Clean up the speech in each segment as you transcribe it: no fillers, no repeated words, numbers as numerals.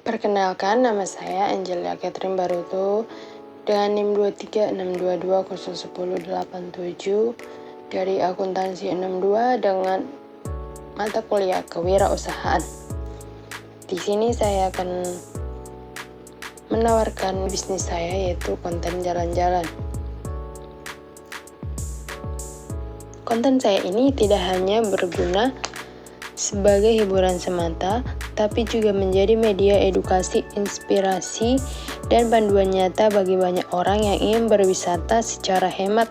Perkenalkan, nama saya Angelia Catherine Baruto dengan NIM 23622001087 dari akuntansi 62 dengan mata kuliah kewirausahaan. Di sini saya akan menawarkan bisnis saya, yaitu konten jalan-jalan. Konten saya ini tidak hanya berguna sebagai hiburan semata, tapi juga menjadi media edukasi, inspirasi, dan panduan nyata bagi banyak orang yang ingin berwisata secara hemat,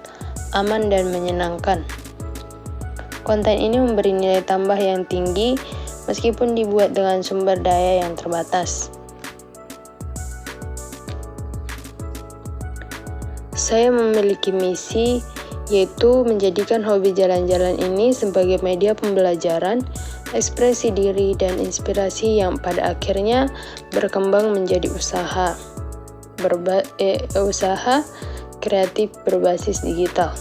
aman, dan menyenangkan. Konten ini memberi nilai tambah yang tinggi meskipun dibuat dengan sumber daya yang terbatas. Saya memiliki misi, yaitu menjadikan hobi jalan-jalan ini sebagai media pembelajaran, ekspresi diri, dan inspirasi yang pada akhirnya berkembang menjadi usaha kreatif berbasis digital.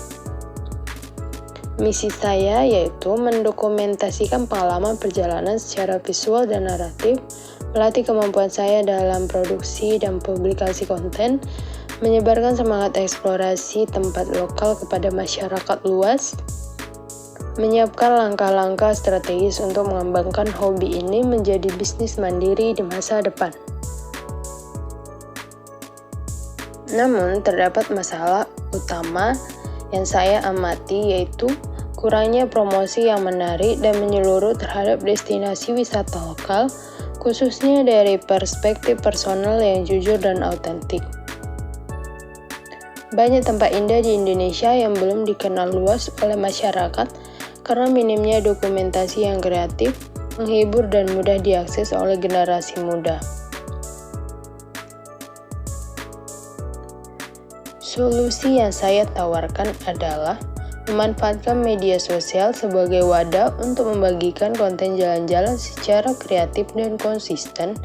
Misi saya yaitu mendokumentasikan pengalaman perjalanan secara visual dan naratif, melatih kemampuan saya dalam produksi dan publikasi konten, menyebarkan semangat eksplorasi tempat lokal kepada masyarakat luas, menyiapkan langkah-langkah strategis untuk mengembangkan hobi ini menjadi bisnis mandiri di masa depan. Namun, terdapat masalah utama yang saya amati, yaitu kurangnya promosi yang menarik dan menyeluruh terhadap destinasi wisata lokal, khususnya dari perspektif personal yang jujur dan autentik. Banyak tempat indah di Indonesia yang belum dikenal luas oleh masyarakat karena minimnya dokumentasi yang kreatif, menghibur, dan mudah diakses oleh generasi muda. Solusi yang saya tawarkan adalah memanfaatkan media sosial sebagai wadah untuk membagikan konten jalan-jalan secara kreatif dan konsisten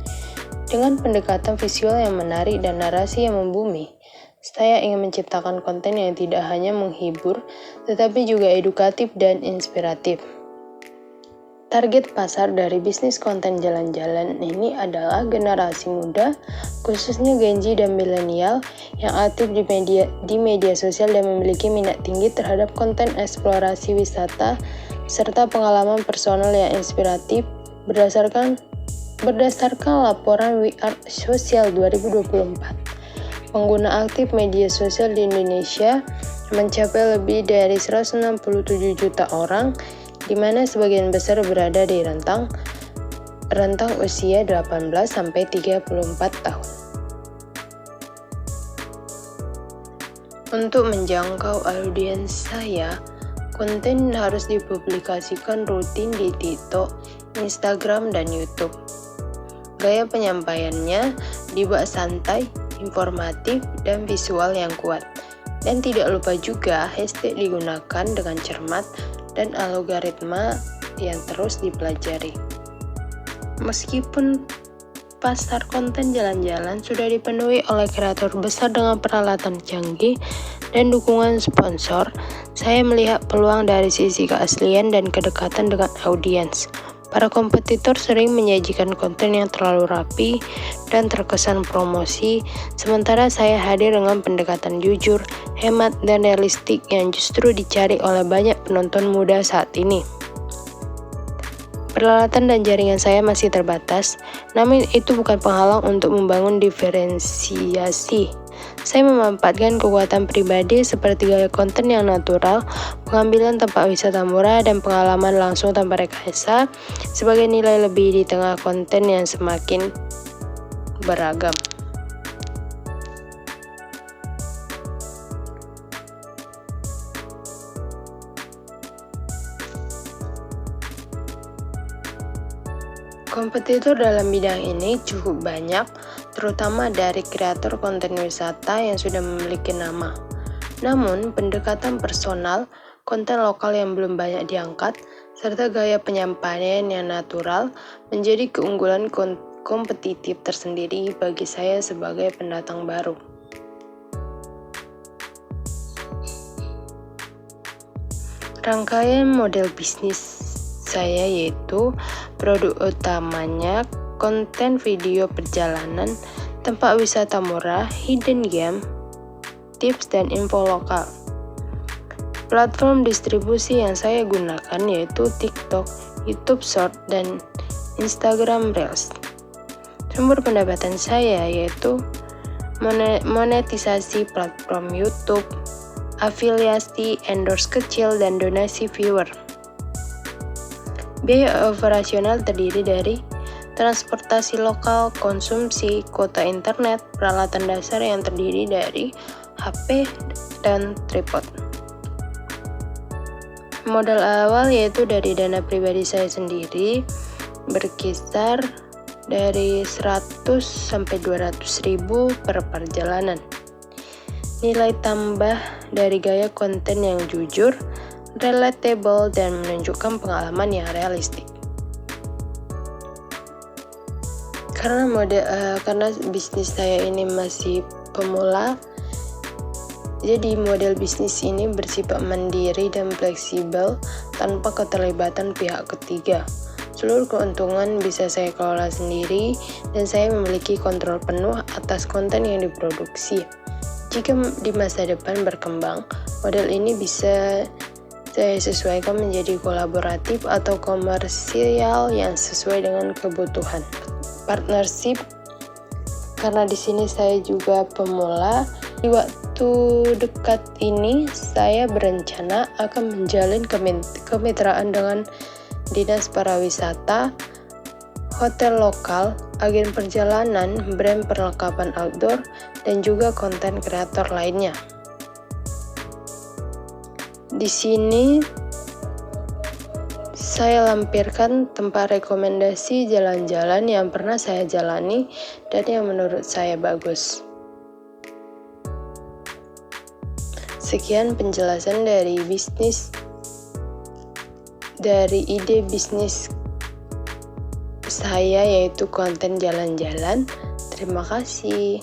dengan pendekatan visual yang menarik dan narasi yang membumi. Saya ingin menciptakan konten yang tidak hanya menghibur, tetapi juga edukatif dan inspiratif. Target pasar dari bisnis konten jalan-jalan ini adalah generasi muda, khususnya Gen Z dan milenial yang aktif di media sosial dan memiliki minat tinggi terhadap konten eksplorasi wisata serta pengalaman personal yang inspiratif berdasarkan laporan We Are Social 2024. Pengguna aktif media sosial di Indonesia mencapai lebih dari 167 juta orang, di mana sebagian besar berada di rentang usia 18-34 tahun. Untuk menjangkau audiens saya, konten harus dipublikasikan rutin di TikTok, Instagram, dan YouTube. Gaya penyampaiannya dibuat santai, informatif, dan visual yang kuat. Dan tidak lupa juga hashtag digunakan dengan cermat dan algoritma yang terus dipelajari. Meskipun pasar konten jalan-jalan sudah dipenuhi oleh kreator besar dengan peralatan canggih dan dukungan sponsor, saya melihat peluang dari sisi keaslian dan kedekatan dengan audiens. Para kompetitor sering menyajikan konten yang terlalu rapi dan terkesan promosi, sementara saya hadir dengan pendekatan jujur, hemat, dan realistik yang justru dicari oleh banyak penonton muda saat ini. Peralatan dan jaringan saya masih terbatas, namun itu bukan penghalang untuk membangun diferensiasi. Saya memanfaatkan kekuatan pribadi seperti gaya konten yang natural, pengambilan tempat wisata murah, dan pengalaman langsung tanpa rekayasa sebagai nilai lebih di tengah konten yang semakin beragam. Kompetitor dalam bidang ini cukup banyak, terutama dari kreator konten wisata yang sudah memiliki nama. Namun, pendekatan personal, konten lokal yang belum banyak diangkat, serta gaya penyampaian yang natural menjadi keunggulan kompetitif tersendiri bagi saya sebagai pendatang baru. Rangkaian model bisnis saya yaitu produk utamanya konten video perjalanan, tempat wisata murah, hidden game, tips dan info lokal. Platform distribusi yang saya gunakan yaitu TikTok, YouTube Short, dan Instagram Reels. Sumber pendapatan saya yaitu monetisasi platform YouTube, afiliasi, endorse kecil, dan donasi viewer. Biaya operasional terdiri dari transportasi lokal, konsumsi, kuota internet, peralatan dasar yang terdiri dari HP dan tripod. Modal awal yaitu dari dana pribadi saya sendiri berkisar dari 100 sampai 200 ribu per perjalanan. Nilai tambah dari gaya konten yang jujur, relatable, dan menunjukkan pengalaman yang realistik. Karena bisnis saya ini masih pemula, jadi model bisnis ini bersifat mandiri dan fleksibel tanpa keterlibatan pihak ketiga. Seluruh keuntungan bisa saya kelola sendiri dan saya memiliki kontrol penuh atas konten yang diproduksi. Jika di masa depan berkembang, model ini bisa saya sesuaikan menjadi kolaboratif atau komersial yang sesuai dengan kebutuhan. Partnership, karena di sini saya juga pemula, di waktu dekat ini saya berencana akan menjalin kemitraan dengan dinas pariwisata, hotel lokal, agen perjalanan, brand perlengkapan outdoor, dan juga konten kreator lainnya. Di sini saya lampirkan tempat rekomendasi jalan-jalan yang pernah saya jalani dan yang menurut saya bagus. Sekian penjelasan dari ide bisnis saya yaitu konten jalan-jalan. Terima kasih.